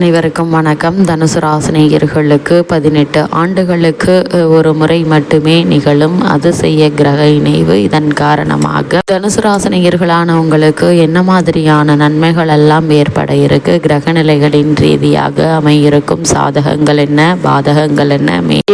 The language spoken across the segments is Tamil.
அனைவருக்கும் வணக்கம். தனுசு ராசினியர்களுக்கு 18 ஆண்டுகளுக்கு ஒரு முறை மட்டுமே நிகழும் அதிசய கிரக இணைவு. இதன் காரணமாக தனுசு ராசினியர்களான உங்களுக்கு என்ன மாதிரியான நன்மைகள் எல்லாம் ஏற்பட இருக்கு, கிரக நிலைகளின் ரீதியாக அமையிருக்கும் சாதகங்கள் என்ன, பாதகங்கள்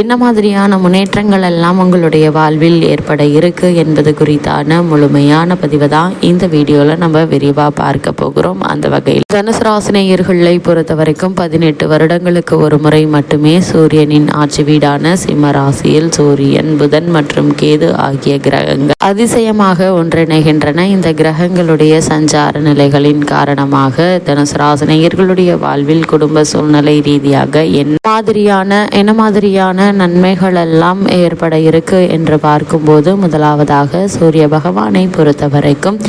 என்ன மாதிரியான முன்னேற்றங்கள் எல்லாம் உங்களுடைய வாழ்வில் ஏற்பட இருக்கு என்பது குறித்தான முழுமையான பதிவு தான் இந்த வீடியோல நம்ம விரிவா பார்க்க போகிறோம். அந்த வகையில் தனுசு ராசினியர்களை பொறுத்தவரை 18 வருடங்களுக்கு ஒரு முறை மட்டுமே சூரியனின் ஆட்சி வீடான சிம்ம ராசியில் சூரியன், புதன் மற்றும் கேது ஆகிய கிரகங்கள் அதிசயமாக ஒன்றிணைகின்றன. இந்த கிரகங்களுடைய சஞ்சார நிலைகளின் காரணமாக தனுசு ராசினியர்களுடைய வாழ்வில் குடும்ப சூழ்நிலை ரீதியாக என்ன மாதிரியான நன்மைகள் எல்லாம் ஏற்பட இருக்கு என்று பார்க்கும்போது, முதலாவதாக சூரிய பகவானை பொறுத்த வரைக்கும்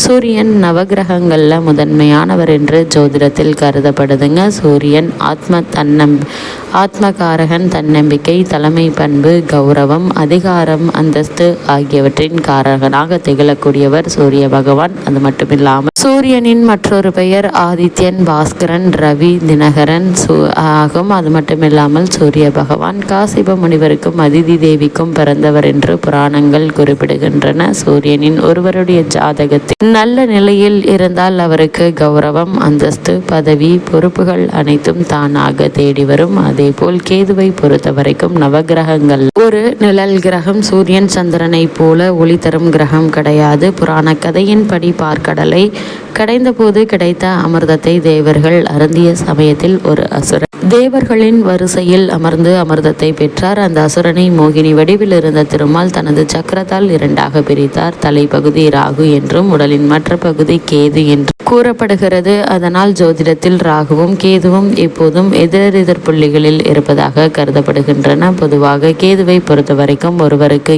சூரியன் நவகிரகங்கள்ல முதன்மையானவர் என்று ஜோதிடத்தில் கருதப்படுதுங்க. சூரியன் ஆத்மகாரகன், தன்னம்பிக்கை, தலைமை பண்பு, கௌரவம், அதிகாரம், அந்தஸ்து ஆகியவற்றின் காரகனாக திகழக்கூடியவர் சூரிய பகவான். அது மட்டுமில்லாமல் சூரியனின் மற்றொரு பெயர் ஆதித்யன், பாஸ்கரன், ரவி, தினகரன் ஆகும். அது மட்டுமில்லாமல் சூரிய பகவான் காசிப முனிவருக்கும் அதிதி தேவிக்கும் பிறந்தவர் என்று புராணங்கள் குறிப்பிடுகின்றன. சூரியனின் ஒருவருடைய ஜாதகத்தில் நல்ல நிலையில் இருந்தால் அவருக்கு கௌரவம், அந்தஸ்து, பதவி, பொறுப்புகள் அனைத்தும் தானாக தேடி வரும். அதே போல் கேதுவை பொறுத்த வரைக்கும் நவகிரகங்கள் ஒரு நிழல் கிரகம். சூரியன் சந்திரனை போல ஒளி தரும் கிரகம் கிடையாது. புராண கதையின்படி பார்க்கடலை கடைந்த போது கிடைத்த அமிர்தத்தை தேவர்கள் அருந்திய சமயத்தில் ஒரு அசுரன் தேவர்களின் வரிசையில் அமர்ந்து அமிர்தத்தை பெற்றார். அந்த அசுரனை மோகினி வடிவில் இருந்த திருமால் தனது சக்கரத்தால் இரண்டாக பிரித்தார். தலைப்பகுதி ராகு என்றும் உடலின் மற்ற பகுதி கேது என்றும் கூறப்படுகிறது. அதனால் ஜோதிடத்தில் ராகுவும் கேதுவும் எப்போதும் எதிரெதிர் புள்ளிகளில் இருப்பதாக கருதப்படுகின்றன. பொதுவாக கேதுவை பொறுத்த வரைக்கும் ஒருவருக்கு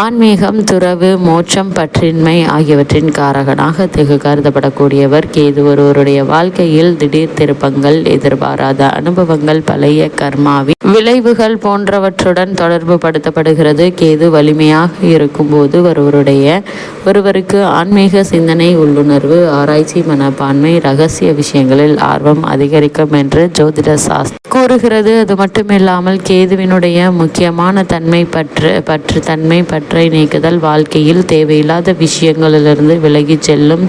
ஆன்மீகம், துறவு, மோட்சம், பற்றின்மை ஆகியவற்றின் காரகனாக கருதப்படக்கூடியவர் கேது. ஒருவருடைய வாழ்க்கையில் திடீர் திருப்பங்கள், எதிர்பாராத அனுபவங்கள், பழைய கர்மாவின் விளைவுகள் போன்றவற்றுடன் தொடர்பு படுத்தப்படுகிறது. கேது வலிமையாக இருக்கும்போது ஒருவருக்கு ஆன்மீக சிந்தனை, உள்ளுணர்வு, ஆராய்ச்சி மனப்பான்மை, ரகசிய விஷயங்களில் ஆர்வம் அதிகரிக்கும் என்று ஜோதிட சாஸ்திரம் கூறுகிறது. அது மட்டுமில்லாமல் கேதுவினுடைய முக்கியமான தன்மை பற்றை நீக்குதல், வாழ்க்கையில் தேவையில்லாத விஷயங்களிலிருந்து விலகி செல்லும்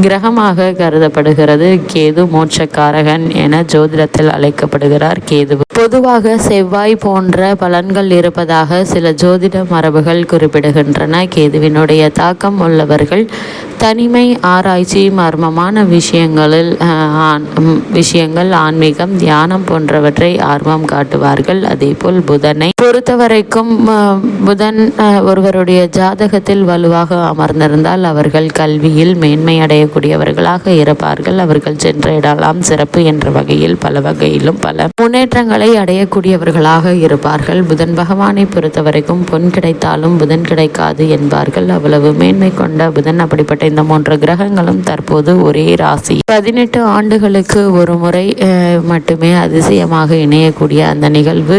கிரகமாக கருதப்படுகிறது. கேது மோட்சக்காரகன் என ஜோதிடத்தில் அழைக்கப்படுகிறார். கேது பொதுவாக செவ்வாய் போன்ற பலன்கள் இருப்பதாக சில ஜோதிட மரபுகள் குறிப்பிடுகின்றன. கேதுவினுடைய தாக்கம் உள்ளவர்கள் தனிமை, ஆராய்ச்சி, மர்மமான விஷயங்கள், ஆன்மீகம், தியானம் போன்றவற்றை ஆர்வம் காட்டுவார்கள். அதேபோல் புதனை பொறுத்தவரைக்கும் புதன் ஒருவருடைய ஜாதகத்தில் வலுவாக அமர்ந்திருந்தால் அவர்கள் கல்வியில் மேன்மை அடையக்கூடியவர்களாக இருப்பார்கள். அவர்கள் சென்ற இடலாம் சிறப்பு என்ற வகையில் பல முன்னேற்றங்களை அடையக்கூடியவர்களாக இருப்பார்கள். புதன் பகவானை பொறுத்தவரைக்கும் பொன் கிடைத்தாலும் புதன் கிடைக்காது என்பார்கள். அவ்வளவு மேன்மை கொண்ட புதன். அப்படிப்பட்ட இந்த 3 கிரகங்களும் தற்போது ஒரே ராசி 18 ஆண்டுகளுக்கு ஒரு முறை மட்டுமே அதிசயமாக இணையக்கூடிய அந்த நிகழ்வு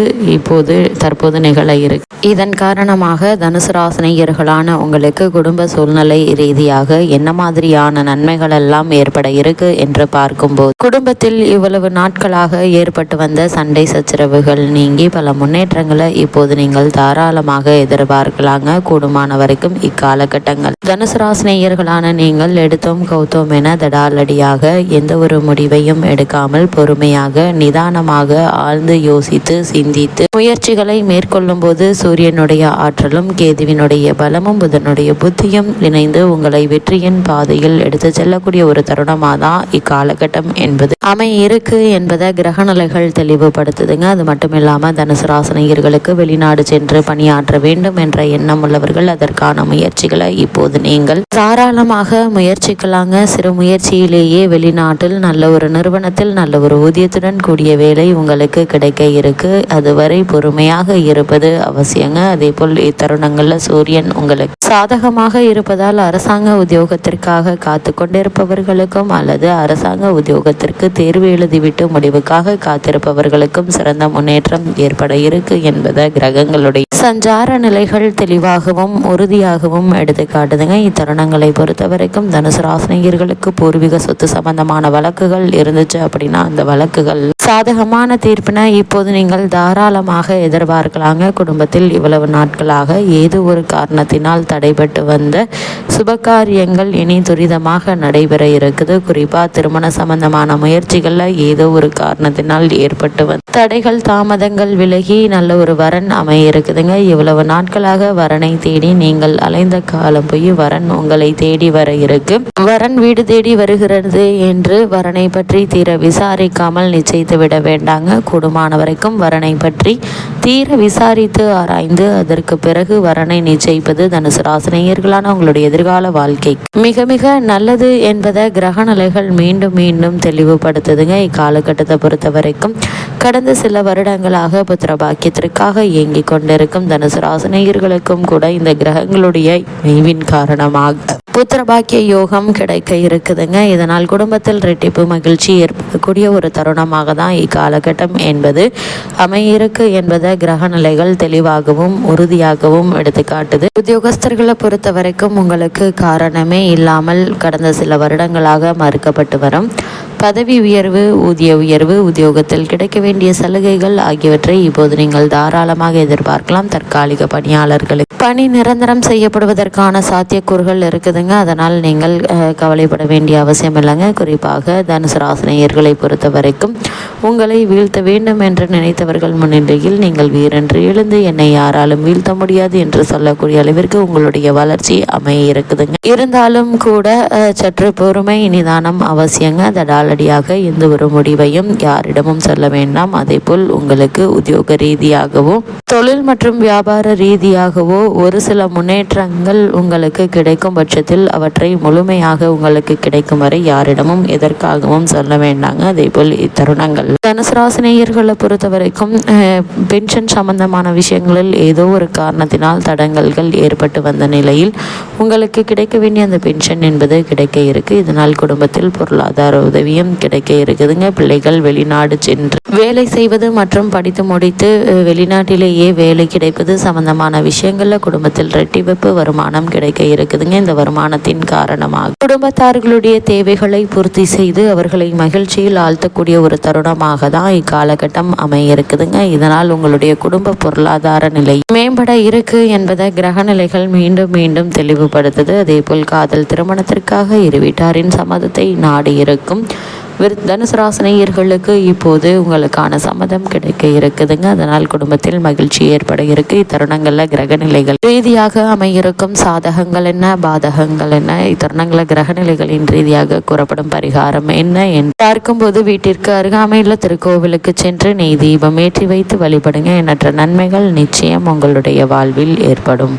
தற்போது நிகழ இருக்கு. இதன் காரணமாக தனுசு ராசினியர்களான உங்களுக்கு குடும்ப சூழ்நிலை ரீதியாக என்ன மாதிரியான நன்மைகள் எல்லாம் ஏற்பட இருக்கு என்று பார்க்கும்போது, குடும்பத்தில் இவ்வளவு நாட்களாக ஏற்பட்டு வந்த சண்டை சச்சரவுகள் நீங்கி பல முன்னேற்றங்களை இப்போது நீங்கள் தாராளமாக எதிர்பார்க்கலாங்க. கூடுமான வரைக்கும் இக்காலகட்டங்கள் தனுசு ராசினியர்களான நீங்கள் எடுத்தோம் கௌத்தோம் என தடாலடியாக எந்த ஒரு முடிவையும் எடுக்காமல் பொறுமையாக நிதானமாக ஆழ்ந்து யோசித்து சிந்தித்து முயற்சிகளை மேற்கொள்ளும் போது சூரியனுடைய ஆற்றலும் கேதுவினுடைய பலமும் புதனுடைய புத்தியும் இணைந்து உங்களை வெற்றியின் பாதையில் எடுத்து செல்லக்கூடிய ஒரு தருணமாக தான் இக்காலகட்டம் என்பது இருக்கு என்பதை கிரகநிலைகள் தெளிவுபடுத்துதுங்க. அது மட்டும் இல்லாமல் தனுசு ராசினியர்களுக்கு வெளிநாடு சென்று பணியாற்ற வேண்டும் என்ற எண்ணம் உள்ளவர்கள் அதற்கான முயற்சிகளை இப்போது நீங்கள் தாராளமாக முயற்சிக்கலாங்க. சிறு முயற்சியிலேயே வெளிநாட்டில் நல்ல ஒரு நிறுவனத்தில் நல்ல ஒரு ஊதியத்துடன் கூடிய வேலை உங்களுக்கு கிடைக்க இருக்கு. அதுவரை பொறுமையாக இருப்பது அவசியங்க. அதே போல் இத்தருணங்களில் சூரியன் உங்களுக்கு சாதகமாக இருப்பதால் அரசாங்க உத்தியோகத்திற்காக காத்து கொண்டிருப்பவர்களுக்கும் அல்லது அரசாங்க உத்தியோகத்திற்கு தேர்வு எழுதிவிட்டு முடிவுக்காக காத்திருப்பவர்களுக்கும் சிறந்த முன்னேற்றம் ஏற்பட இருக்கு என்பதை கிரகங்களுடைய சஞ்சார நிலைகள் தெளிவாகவும் உறுதியாகவும் எடுத்து காட்டுதுங்க. இத்தருணங்களை பொறுத்த வரைக்கும் தனுசு ராசினியர்களுக்கு பூர்வீக சொத்து சம்பந்தமான வழக்குகள் இருந்துச்சு அப்படின்னா அந்த வழக்குகள் சாதகமான தீர்ப்பினை இப்போது நீங்கள் தாராளமாக எதிர்பார்க்கலாங்க. குடும்பத்தில் இவ்வளவு நாட்களாக ஏதோ ஒரு காரணத்தினால் தடைபட்டு வந்த சுபகாரியங்கள் இனி துரிதமாக நடைபெற இருக்குது. குறிப்பாக திருமண சம்பந்தமான முயற்சிகளில் ஏதோ ஒரு காரணத்தினால் ஏற்பட்டு வந்த தடைகள் தாமதங்கள் விலகி நல்ல ஒரு வரன் அமைய இருக்குதுங்க. இவ்வளவு நாட்களாக வரனை தேடி நீங்கள் அலைந்த காலம் போய் வரன் உங்களை தேடி வர இருக்கு. வரன் வீடு தேடி வருகிறது என்று வரனை பற்றி தீர விசாரிக்காமல் நிச்சயித்து விட வேண்டாங்க. கூடுமான வரைக்கும் வரனை பற்றி தீர விசாரித்து ஆராய்ந்து அதற்கு பிறகு வரனை நிச்சயிப்பது தனுசு ராசினியர்களான உங்களுடைய எதிர்கால வாழ்க்கை மிக மிக நல்லது என்பதை கிரக நிலைகள் மீண்டும் மீண்டும் தெளிவுபடுத்துதுங்க. இக்காலகட்டத்தை பொறுத்த வரைக்கும் கடந்த சில வருடங்களாக புத்திர பாக்கியத்திற்காக இயங்கிக் கொண்டிருக்கும் தனுசு ராசினியர்களுக்கும் கூட இந்த கிரகங்களுடைய இணைவின் காரணமாக புத்திர பாக்கிய யோகம் கிடைக்க இருக்குதுங்க. இதனால் குடும்பத்தில் ரெட்டிப்பு மகிழ்ச்சி ஏற்படக்கூடிய ஒரு தருணமாக தான் இக்காலகட்டம் என்பது அமையிருக்கு என்பதை கிரக நிலைகள் தெளிவாகவும் உறுதியாகவும் எடுத்து காட்டுது. உத்தியோகஸ்தர்களை பொறுத்த வரைக்கும் உங்களுக்கு காரணமே இல்லாமல் கடந்த சில வருடங்களாக மறுக்கப்பட்டு வரும் பதவி உயர்வு, ஊதிய உயர்வு, உத்தியோகத்தில் கிடைக்க வேண்டிய சலுகைகள் ஆகியவற்றை இப்போது நீங்கள் தாராளமாக எதிர்பார்க்கலாம். தற்காலிக பணியாளர்களுக்கு பணி நிரந்தரம் செய்யப்படுவதற்கான சாத்தியக்கூறுகள் இருக்குதுங்க. அதனால் நீங்கள் கவலைப்பட வேண்டிய அவசியம் இல்லைங்க. குறிப்பாக தனுசு ராசினியர்களை பொறுத்த வரைக்கும் உங்களை வீழ்த்த வேண்டும் என்று நினைத்தவர்கள் முன்னிலையில் நீங்கள் வீரென்று எழுந்து என்னை யாராலும் வீழ்த்த முடியாது என்று சொல்லக்கூடிய அளவிற்கு உங்களுடைய வளர்ச்சி அமைய இருக்குதுங்க. இருந்தாலும் கூட சற்று பொறுமை நிதானம் அவசியங்க. தடாலடியாக எந்த ஒரு முடிவையும் யாரிடமும் சொல்ல வேண்டாம். அதே போல் உங்களுக்கு உத்தியோக ரீதியாகவோ தொழில் மற்றும் வியாபார ரீதியாகவோ ஒரு சில முன்னேற்றங்கள் உங்களுக்கு கிடைக்கும் பட்சத்தில் அவற்றை முழுமையாக உங்களுக்கு கிடைக்கும் வரை யாரிடமும் எதற்காகவும் சொல்ல வேண்டாங்க. அதே போல் இத்தருணங்கள் தனுசு ராசினியர்களை பொறுத்த வரைக்கும் பென்ஷன் சம்பந்தமான விஷயங்களில் ஏதோ ஒரு காரணத்தினால் தடங்கல்கள் ஏற்பட்டு வந்த நிலையில் உங்களுக்கு கிடைக்க வேண்டிய அந்த பென்ஷன் என்பது கிடைக்க இருக்கு. இதனால் குடும்பத்தில் பொருளாதார உதவியும் கிடைக்க இருக்குதுங்க. பிள்ளைகள் வெளிநாடு சென்று வேலை செய்வது மற்றும் படித்து முடித்து வெளிநாட்டிலேயே வேலை கிடைப்பது சம்பந்தமான விஷயங்கள்ல குடும்பத்தில் ரெட்டிப்பு வருமானம் கிடைக்க இருக்குதுங்க. இந்த வருமானத்தின் காரணமாக குடும்பத்தார்களுடைய தேவைகளை பூர்த்தி செய்து அவர்களை மகிழ்ச்சியில் ஆழ்த்தக்கூடிய ஒரு தருணமாக தான் இக்காலகட்டம் அமைய இருக்குதுங்க. இதனால் உங்களுடைய குடும்ப பொருளாதார நிலை மேம்பட இருக்கு என்பதை கிரக நிலைகள் மீண்டும் மீண்டும் தெளிவுபடுத்துது. அதே போல் காதல் திருமணத்திற்காக இரு வீட்டாரின் சம்மதத்தை நாடி இருக்கும் தனுசு ராசினியர்களுக்கு இப்போது உங்களுக்கான சம்மதம் கிடைக்க இருக்குதுங்க. அதனால் குடும்பத்தில் மகிழ்ச்சி ஏற்பட இருக்கு. இத்தருணங்களில் கிரக நிலைகள் ரீதியாக அமையிருக்கும் சாதகங்கள் என்ன, பாதகங்கள் என்ன, இத்தருணங்களில் கிரக நிலைகளின் ரீதியாக கூறப்படும் பரிகாரம் என்ன என்று பார்க்கும்போது வீட்டிற்கு அருகாமையுள்ள திருக்கோவிலுக்கு சென்று நெய் தீபம் ஏற்றி வைத்து வழிபடுங்க. எண்ணற்ற நன்மைகள் நிச்சயம் உங்களுடைய வாழ்வில் ஏற்படும்.